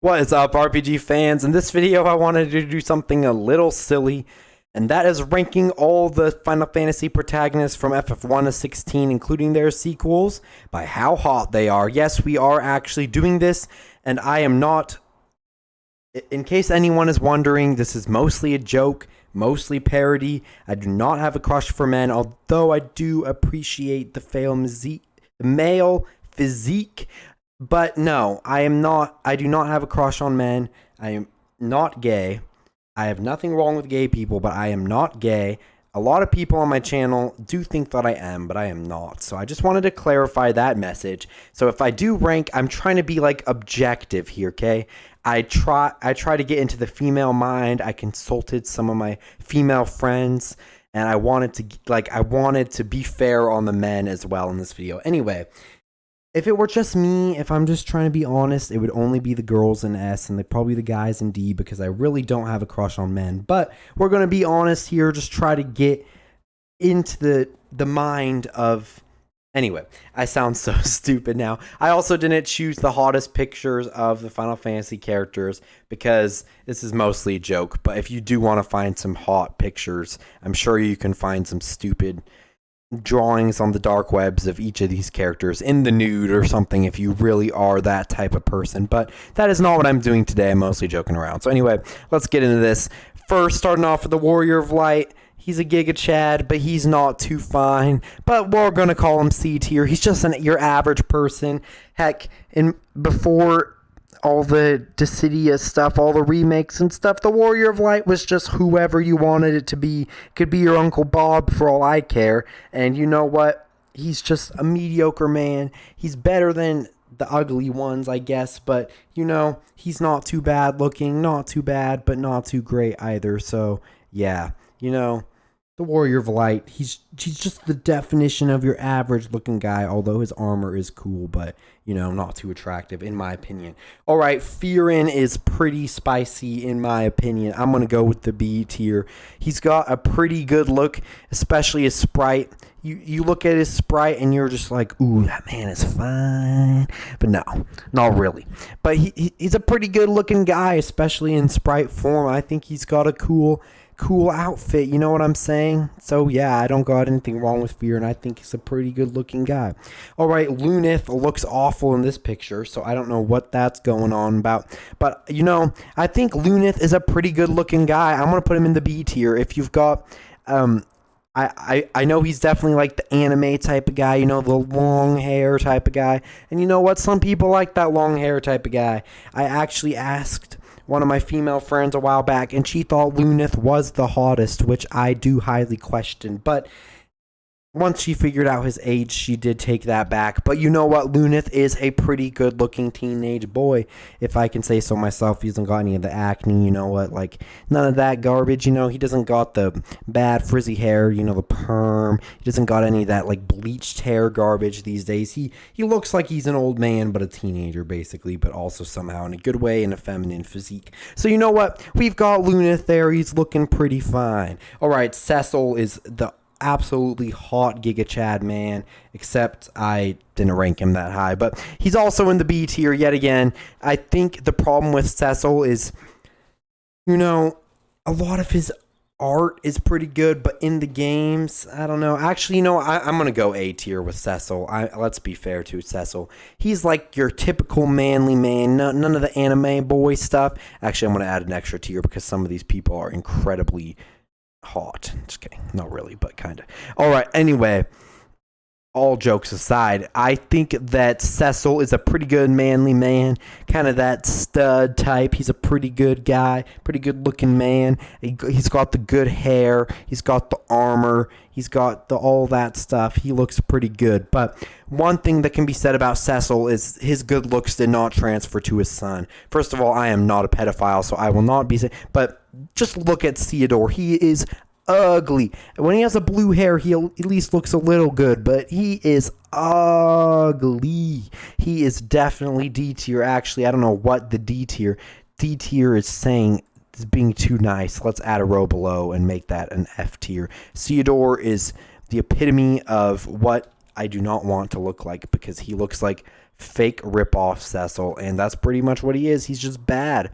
What is up, RPG fans? In this video, I wanted to do something a little silly, and that is ranking all the Final Fantasy protagonists from FF1 to 16, including their sequels, by how hot they are. Yes, we are actually doing this, and I am not... In case anyone is wondering, this is mostly a joke, mostly parody. I do not have a crush for men, although I do appreciate the male physique. But no, I do not have a crush on men. I am not gay. I have nothing wrong with gay people, but I am not gay. A lot of people on my channel do think that I am, but I am not. So I just wanted to clarify that message. So if I do rank, I'm trying to be like objective here, okay? I try to get into the female mind. I consulted some of my female friends, and I wanted to be fair on the men as well in this video. Anyway, if it were just me, if I'm just trying to be honest, it would only be the girls in S and probably the guys in D, because I really don't have a crush on men. But we're going to be honest here, just try to get into the mind of... Anyway, I sound so stupid now. I also didn't choose the hottest pictures of the Final Fantasy characters because this is mostly a joke. But if you do want to find some hot pictures, I'm sure you can find some stupid drawings on the dark webs of each of these characters in the nude or something if you really are that type of person. But that is not what I'm doing today. I'm mostly joking around. So anyway, let's get into this. First, starting off with the Warrior of Light. He's a Giga Chad, but he's not too fine. But we're going to call him C tier. He's just your average person. Heck, before all the Dissidia stuff, all the remakes and stuff, the Warrior of Light was just whoever you wanted it to be. Could be your Uncle Bob for all I care. And you know what? He's just a mediocre man. He's better than the ugly ones, I guess. But, you know, he's not too bad looking. Not too bad, but not too great either. So, yeah, you know... The Warrior of Light, he's just the definition of your average looking guy, although his armor is cool, but, you know, not too attractive in my opinion. Alright, Fearin is pretty spicy in my opinion. I'm going to go with the B tier. He's got a pretty good look, especially his sprite. You look at his sprite and you're just like, ooh, that man is fine. But no, not really. But he's a pretty good looking guy, especially in sprite form. I think he's got a cool outfit, you know what I'm saying? So yeah, I don't got anything wrong with Fear, and I think he's a pretty good looking guy. Alright, Lunith looks awful in this picture, so I don't know what that's going on about. But, you know, I think Lunith is a pretty good looking guy. I'm going to put him in the B tier. If you've got... I know he's definitely like the anime type of guy, you know, the long hair type of guy. And you know what? Some people like that long hair type of guy. I actually asked one of my female friends a while back, and she thought Lunith was the hottest, which I do highly question. But once she figured out his age, she did take that back. But you know what? Lunith is a pretty good-looking teenage boy, if I can say so myself. He hasn't got any of the acne, you know what? Like, none of that garbage, you know? He doesn't got the bad frizzy hair, you know, the perm. He doesn't got any of that, like, bleached hair garbage these days. He looks like he's an old man, but a teenager, basically, but also somehow in a good way, in a feminine physique. So you know what? We've got Lunith there. He's looking pretty fine. All right, Cecil is the absolutely hot Giga Chad man, except I didn't rank him that high, but he's also in the B tier yet again. I think the problem with Cecil is, you know, a lot of his art is pretty good, but in the games, I don't know. Actually, you know, I'm going to go A tier with Cecil. Let's be fair to Cecil. He's like your typical manly man, none of the anime boy stuff. Actually, I'm going to add an extra tier because some of these people are incredibly hot. Just kidding. Not really, but kind of. Alright, anyway, all jokes aside, I think that Cecil is a pretty good manly man, kind of that stud type. He's a pretty good guy, pretty good looking man. He's got the good hair, he's got the armor, he's got all that stuff. He looks pretty good. But one thing that can be said about Cecil is his good looks did not transfer to his son. First of all, I am not a pedophile, so I will not be... But just look at Theodore. He is ugly. When he has a blue hair, he at least looks a little good, but he is ugly. He is definitely D tier. Actually, I don't know what the D tier is saying is being too nice. Let's add a row below and make that an F tier. Theodore is the epitome of what I do not want to look like, because he looks like fake ripoff Cecil, and that's pretty much what he is. He's just bad.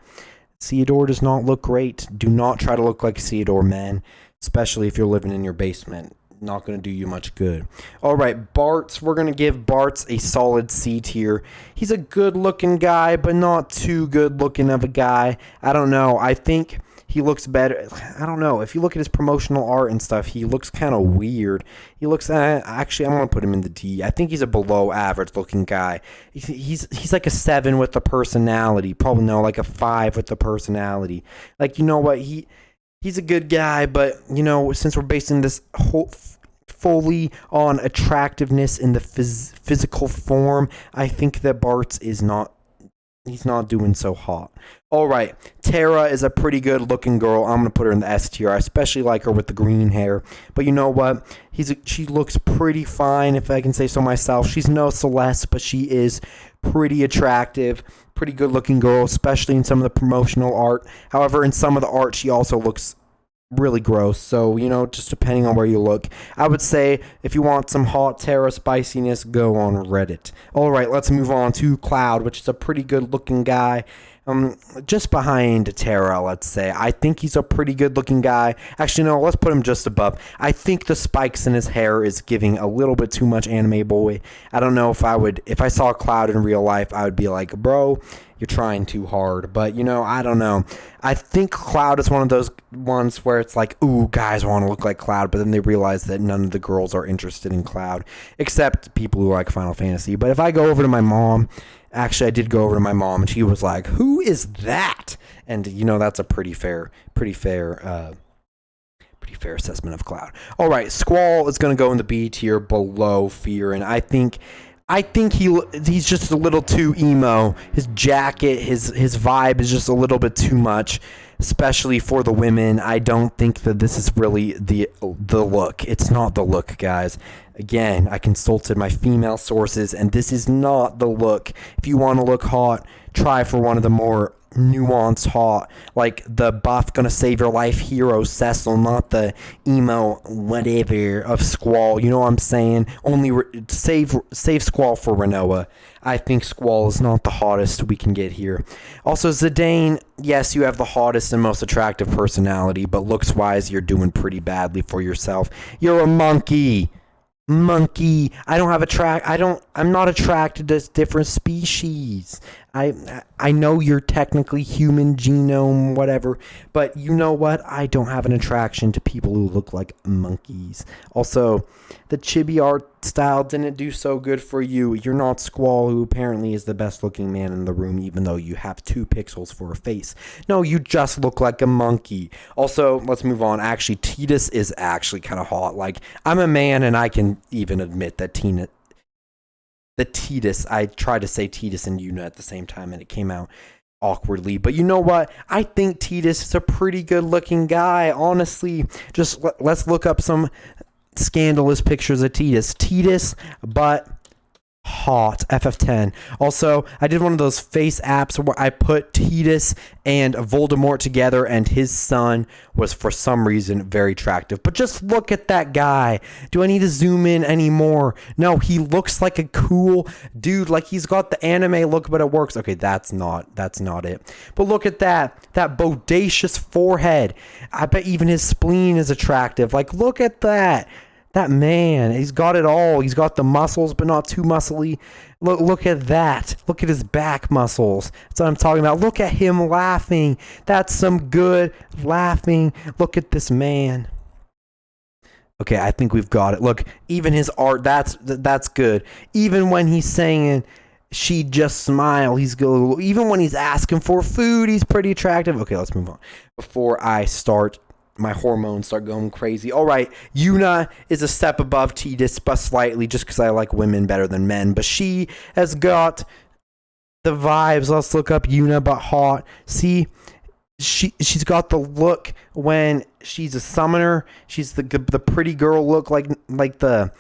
Theodore does not look great. Do not try to look like Theodore, men, especially if you're living in your basement. Not going to do you much good. All right, Bart's. We're going to give Bart's a solid C tier. He's a good-looking guy, but not too good-looking of a guy. I don't know. I think he looks better. I don't know. If you look at his promotional art and stuff, he looks kind of weird. He looks, actually, I'm going to put him in the D. I think he's a below-average looking guy. He's like a 7 with the personality. Probably no, like a 5 with the personality. Like, you know what? He's a good guy, but, you know, since we're basing this whole fully on attractiveness in the physical form, I think that Bart's is not, he's not doing so hot. All right, Tara is a pretty good looking girl. I'm going to put her in the S tier. I especially like her with the green hair. But you know what? She looks pretty fine, if I can say so myself. She's no Celeste, but she is pretty attractive. Pretty good looking girl, especially in some of the promotional art. However, in some of the art, she also looks really gross. So, you know, just depending on where you look. I would say if you want some hot Tara spiciness, go on Reddit. All right, let's move on to Cloud, which is a pretty good looking guy. Just behind Tara, let's say. I think he's a pretty good looking guy. Actually, no, let's put him just above. I think the spikes in his hair is giving a little bit too much anime boy. I don't know if I saw Cloud in real life, I would be like, bro, you're trying too hard. But, you know, I don't know. I think Cloud is one of those ones where it's like, ooh, guys want to look like Cloud, but then they realize that none of the girls are interested in Cloud, except people who like Final Fantasy. But if I go over to my mom, actually, I did go over to my mom, and she was like, who is that? And, you know, that's a pretty fair assessment of Cloud. All right, Squall is going to go in the B tier below Fear, and I think he's just a little too emo. His jacket, his vibe is just a little bit too much, especially for the women. I don't think that this is really the look. It's not the look, guys. Again, I consulted my female sources, and this is not the look. If you want to look hot, try for one of the more nuanced hot, like the buff gonna save your life hero Cecil, not the emo whatever of Squall. You know what I'm saying? Only save Squall for Renoa. I think Squall is not the hottest we can get here. Also, Zidane, yes, you have the hottest and most attractive personality, but looks wise, you're doing pretty badly for yourself. You're a monkey. I'm not attracted to different species. I know you're technically human genome, whatever, but you know what? I don't have an attraction to people who look like monkeys. Also, the chibi art style didn't do so good for you. You're not Squall, who apparently is the best looking man in the room, even though you have 2 pixels for a face. No, you just look like a monkey. Also, let's move on. Actually, Titus is actually kind of hot. Like, I'm a man, and I can even admit that Titus, I tried to say Titus and Yuna at the same time, and it came out awkwardly. But you know what? I think Titus is a pretty good looking guy, honestly. Just let's look up some scandalous pictures of Titus, but hot. FF10. Also, I did one of those face apps where I put Titus and Voldemort together, and his son was for some reason very attractive. But just look at that guy. Do I need to zoom in anymore? No, he looks like a cool dude. Like, he's got the anime look, but it works. Okay, that's not it. But look at that bodacious forehead. I bet even his spleen is attractive. Like, look at that. That man, he's got it all. He's got the muscles, but not too muscly. Look at that. Look at his back muscles. That's what I'm talking about. Look at him laughing. That's some good laughing. Look at this man. Okay, I think we've got it. Look, even his art, that's good. Even when he's saying, she just smile, he's good. Even when he's asking for food, he's pretty attractive. Okay, let's move on. Before I start, my hormones start going crazy. All right, Yuna is a step above Titus, but slightly, just because I like women better than men. But she has got the vibes. Let's look up Yuna, but hot. See, she's got the look when she's a summoner. She's the pretty girl look, like the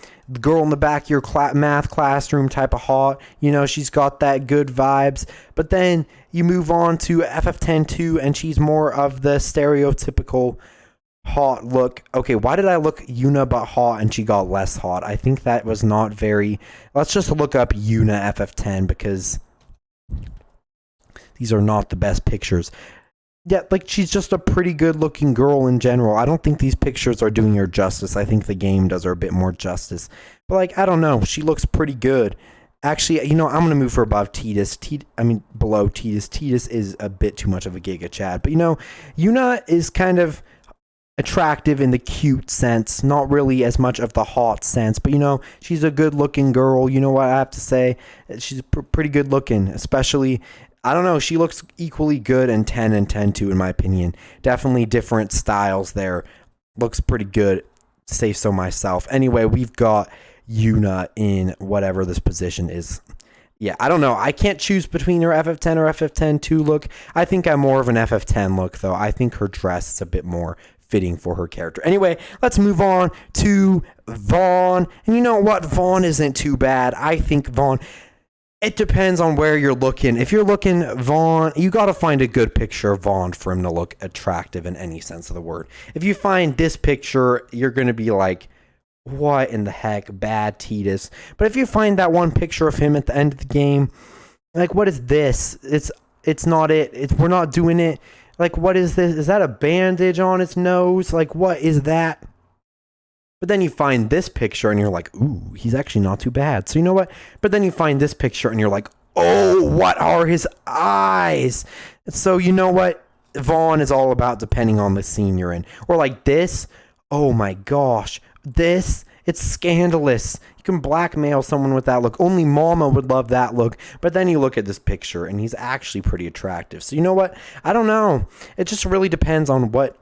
girl in the back of your math classroom type of hot. You know, she's got that good vibes. But then you move on to FF10-2, and she's more of the stereotypical hot look. Okay, why did I look Yuna but hot and she got less hot? I think that was not very... Let's just look up Yuna FF10 because these are not the best pictures. Yeah, like, she's just a pretty good-looking girl in general. I don't think these pictures are doing her justice. I think the game does her a bit more justice. But, like, I don't know. She looks pretty good. Actually, you know, I'm going to move her above Titus. Below Titus. Titus is a bit too much of a Giga Chad. But, you know, Yuna is kind of attractive in the cute sense. Not really as much of the hot sense. But, you know, she's a good-looking girl. You know what I have to say? She's pretty good-looking, especially... I don't know, she looks equally good in 10 and 10-2 in my opinion. Definitely different styles there. Looks pretty good, say so myself. Anyway, we've got Yuna in whatever this position is. Yeah, I don't know. I can't choose between her FF10 or FF10-2 look. I think I'm more of an FF10 look, though. I think her dress is a bit more fitting for her character. Anyway, let's move on to Vaughn. And you know what? Vaughn isn't too bad. I think Vaughn... It depends on where you're looking. If you're looking Vaughn, you got to find a good picture of Vaughn for him to look attractive in any sense of the word. If you find this picture, you're going to be like, what in the heck, bad Titus. But if you find that one picture of him at the end of the game, like, what is this? It's not it. We're not doing it. Like, what is this? Is that a bandage on his nose? Like, what is that? But then you find this picture and you're like, ooh, he's actually not too bad. So you know what? But then you find this picture and you're like, oh, what are his eyes? So you know what? Vaughn is all about depending on the scene you're in. Or like this. Oh my gosh. This, it's scandalous. You can blackmail someone with that look. Only Mama would love that look. But then you look at this picture and he's actually pretty attractive. So you know what? I don't know. It just really depends on what.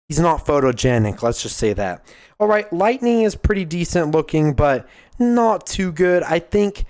He's not photogenic. Let's just say that. All right, Lightning is pretty decent looking, but not too good. I think,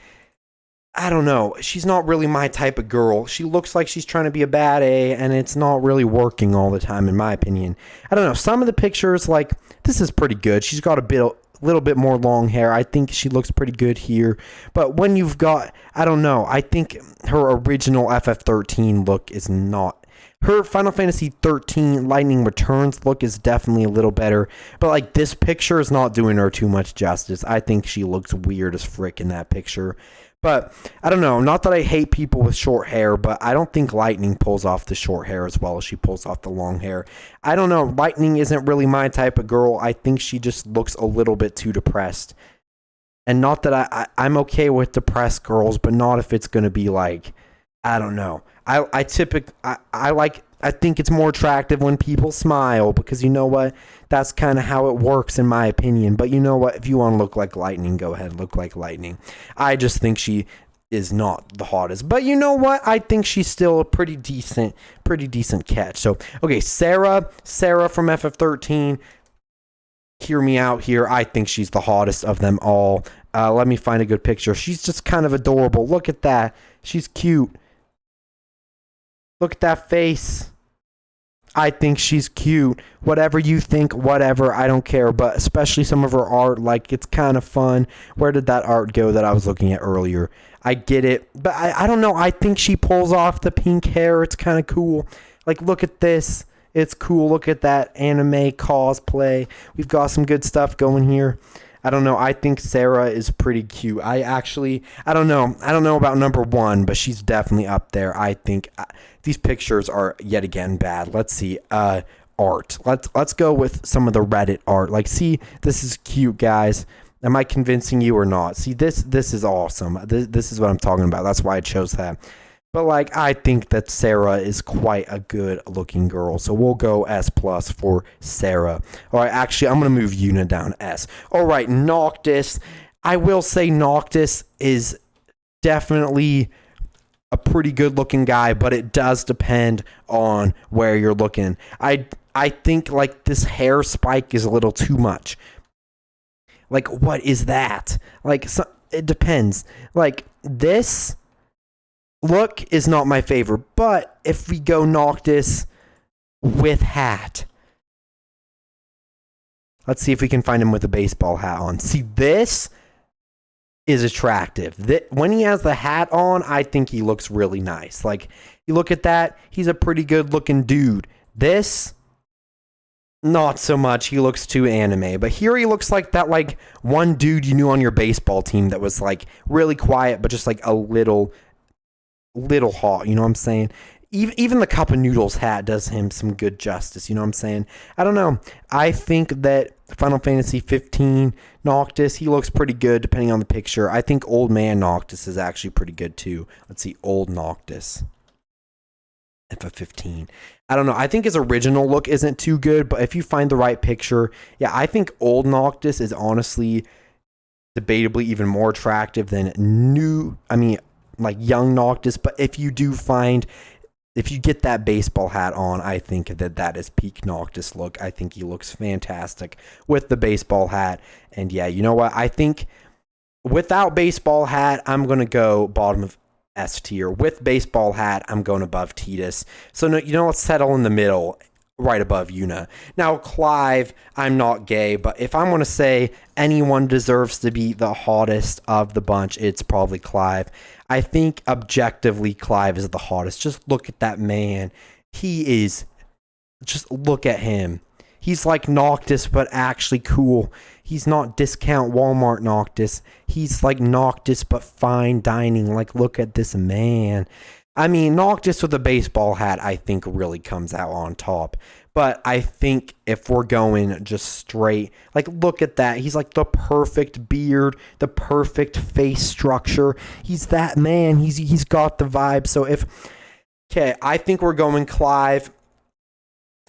I don't know. She's not really my type of girl. She looks like she's trying to be a bad A, and it's not really working all the time, in my opinion. I don't know. Some of the pictures, like, this is pretty good. She's got a little bit more long hair. I think she looks pretty good here. But when you've got, I don't know. I think her original FF13 look is not. Her Final Fantasy 13 Lightning Returns look is definitely a little better. But, like, this picture is not doing her too much justice. I think she looks weird as frick in that picture. But, I don't know. Not that I hate people with short hair, but I don't think Lightning pulls off the short hair as well as she pulls off the long hair. I don't know. Lightning isn't really my type of girl. I think she just looks a little bit too depressed. And not that I'm okay with depressed girls, but not if it's going to be, like, I don't know. I think it's more attractive when people smile because you know what? That's kind of how it works in my opinion. But you know what? If you want to look like Lightning, go ahead and look like Lightning. I just think she is not the hottest. But you know what? I think she's still a pretty decent catch. So, okay, Sarah from FF13. Hear me out here. I think she's the hottest of them all. Let me find a good picture. She's just kind of adorable. Look at that. She's cute. Look at that face. I think she's cute. Whatever you think, whatever, I don't care. But especially some of her art, like, it's kind of fun. Where did that art go that I was looking at earlier? I get it. But I don't know. I think she pulls off the pink hair. It's kind of cool. Like, look at this. It's cool. Look at that anime cosplay. We've got some good stuff going here. I don't know. I think Sarah is pretty cute. I don't know. I don't know about number one, but she's definitely up there. I think these pictures are yet again bad. Let's see. Art. Let's go with some of the Reddit art. Like, see, this is cute, guys. Am I convincing you or not? See, this is awesome. This is what I'm talking about. That's why I chose that. But, like, I think that Sarah is quite a good-looking girl. So we'll go S+ for Sarah. All right, actually, I'm going to move Yuna down S. All right, Noctis. I will say Noctis is definitely a pretty good-looking guy, but it does depend on where you're looking. I think, like, this hair spike is a little too much. Like, what is that? Like, it depends. Like, this look is not my favorite, but if we go Noctis with hat, let's see if we can find him with a baseball hat on. See, this is attractive. When he has the hat on, I think he looks really nice. Like, you look at that, he's a pretty good looking dude. This, Not so much. He looks too anime. But here he looks like that, like, one dude you knew on your baseball team that was, like, really quiet, but just, like, a little hot. You know what I'm saying? Even the Cup of Noodles hat does him some good justice. You know what I'm saying? I don't know. I think that Final Fantasy 15 Noctis, he looks pretty good depending on the picture. I think Old Man Noctis is actually pretty good too. Let's see. Old Noctis. FF15. I don't know. I think his original look isn't too good, but if you find the right picture, yeah, I think Old Noctis is honestly debatably even more attractive than like young Noctis. But if you get that baseball hat on, I think that is peak Noctis look. I think he looks fantastic with the baseball hat. And yeah, you know what? I think without baseball hat, I'm going to go bottom of S tier. With baseball hat, I'm going above Tidus. So, no, let's settle in the middle, right above Yuna. Now, Clive, I'm not gay, but if I'm going to say anyone deserves to be the hottest of the bunch, it's probably Clive. I think objectively, Clive is the hottest. Just look at that man. Just look at him. He's like Noctis, but actually cool. He's not discount Walmart Noctis. He's like Noctis, but fine dining. Like, look at this man. I mean, Noctis with a baseball hat, I think, really comes out on top. But I think if we're going just straight, like, look at that. He's like the perfect beard, the perfect face structure. He's that man. He's got the vibe. So I think we're going Clive.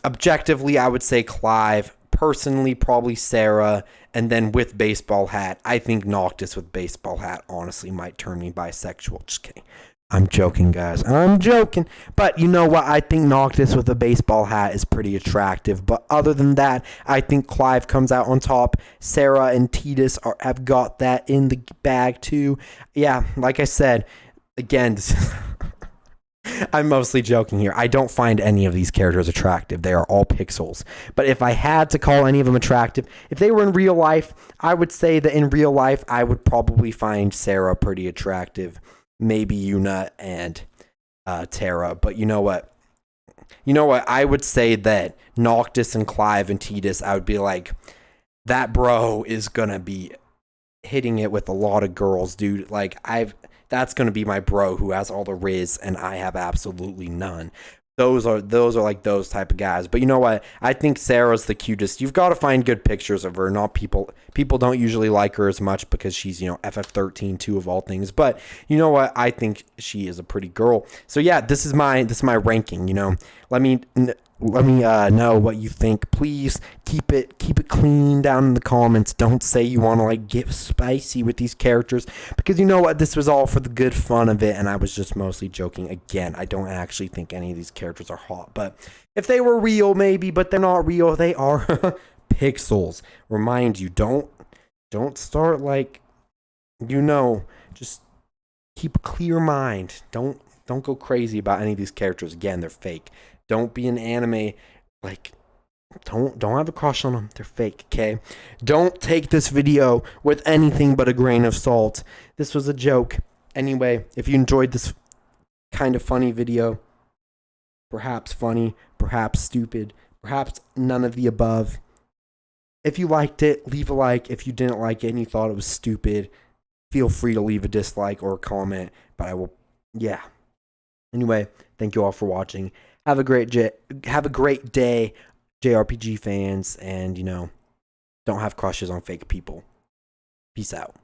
Objectively, I would say Clive. Personally, probably Sarah. And then with baseball hat, I think Noctis with baseball hat honestly might turn me bisexual. Just kidding. I'm joking, guys. I'm joking. But you know what? I think Noctis with a baseball hat is pretty attractive. But other than that, I think Clive comes out on top. Sarah and Tidus have got that in the bag too. Yeah, like I said, again, I'm mostly joking here. I don't find any of these characters attractive. They are all pixels. But if I had to call any of them attractive, if they were in real life, I would say that in real life, I would probably find Sarah pretty attractive. Maybe Yuna and Terra. But you know what? I would say that Noctis and Clive and Tidus, I would be like, that bro is going to be hitting it with a lot of girls, dude. Like, that's going to be my bro who has all the riz and I have absolutely none. Those are like those type of guys. But you know what? I think Sarah's the cutest. You've got to find good pictures of her. Not people don't usually like her as much because she's, FF13 too of all things. But you know what? I think she is a pretty girl. So yeah, this is my ranking, Let me know what you think. Please keep it clean down in the comments. Don't say you want to get spicy with these characters, because you know what, this was all for the good fun of it, and I was just mostly joking. Again, I don't actually think any of these characters are hot, but if they were real, maybe, but they're not real. They are pixels. Remind you, don't start just keep a clear mind. Don't go crazy about any of these characters. Again, they're fake. Don't be an anime, don't have a crush on them. They're fake, okay? Don't take this video with anything but a grain of salt. This was a joke. Anyway, if you enjoyed this kind of funny video, perhaps funny, perhaps stupid, perhaps none of the above. If you liked it, leave a like. If you didn't like it and you thought it was stupid, feel free to leave a dislike or a comment, but I will, yeah. Anyway, thank you all for watching. Have a great day, JRPG fans, and don't have crushes on fake people. Peace out.